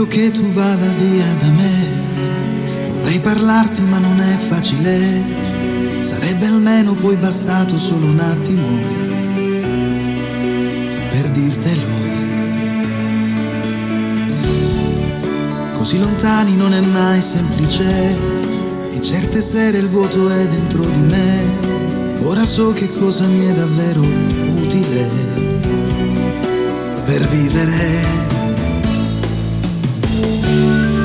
voglio che tu vada via da me. Vorrei parlarti ma non è facile. Sarebbe almeno poi bastato solo un attimo per dirtelo. Così lontani non è mai semplice, e certe sere il vuoto è dentro di me. Ora so che cosa mi è davvero utile per vivere.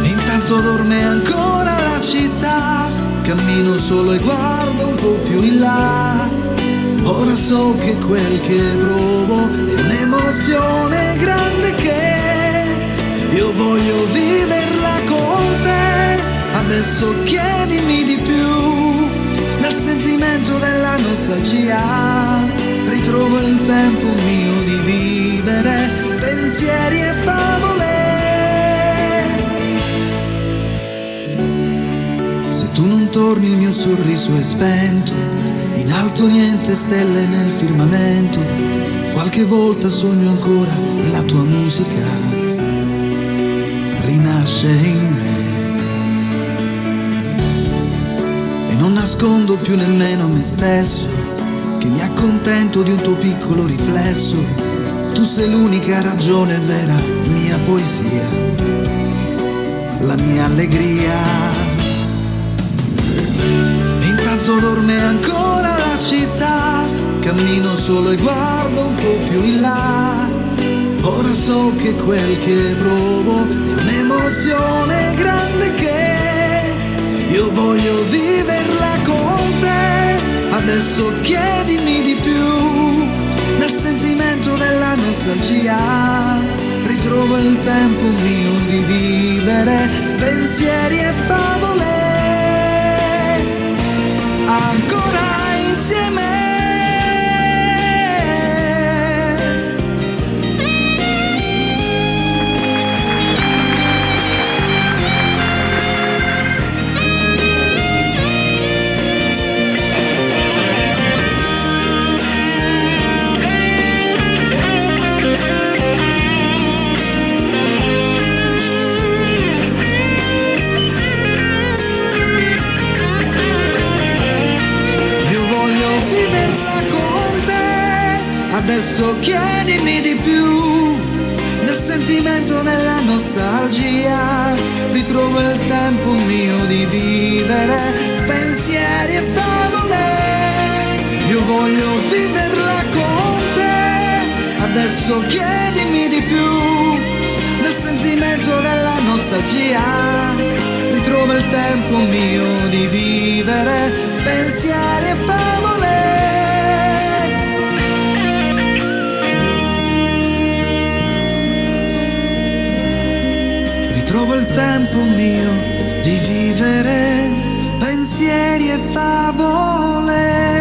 E intanto dorme ancora la città, cammino solo e guardo un po' più in là. Ora so che quel che provo è un'emozione grande che io voglio viverla con te. Adesso chiedimi di più, nel sentimento della nostalgia ritrovo il tempo mio di vivere, pensieri e favole. Se tu non torni il mio sorriso è spento, in alto niente stelle nel firmamento. Qualche volta sogno ancora e la tua musica rinasce in me. E non nascondo più nemmeno me stesso, che mi accontento di un tuo piccolo riflesso. Tu sei l'unica ragione vera, mia poesia, la mia allegria. E intanto dorme ancora la città, cammino solo e guardo un po' più in là. Ora so che quel che provo è un'emozione grande che io voglio viverla con te. Adesso chiedimi di più, nel sentimento della nostalgia ritrovo il tempo mio di vivere, pensieri e favole. Ancora insieme. Adesso chiedimi di più, nel sentimento della nostalgia ritrovo il tempo mio di vivere, pensieri e favole. Io voglio viverla con te. Adesso chiedimi di più, nel sentimento della nostalgia ritrovo il tempo mio di vivere, pensieri e favole. Trovo il tempo mio di vivere, pensieri e favole.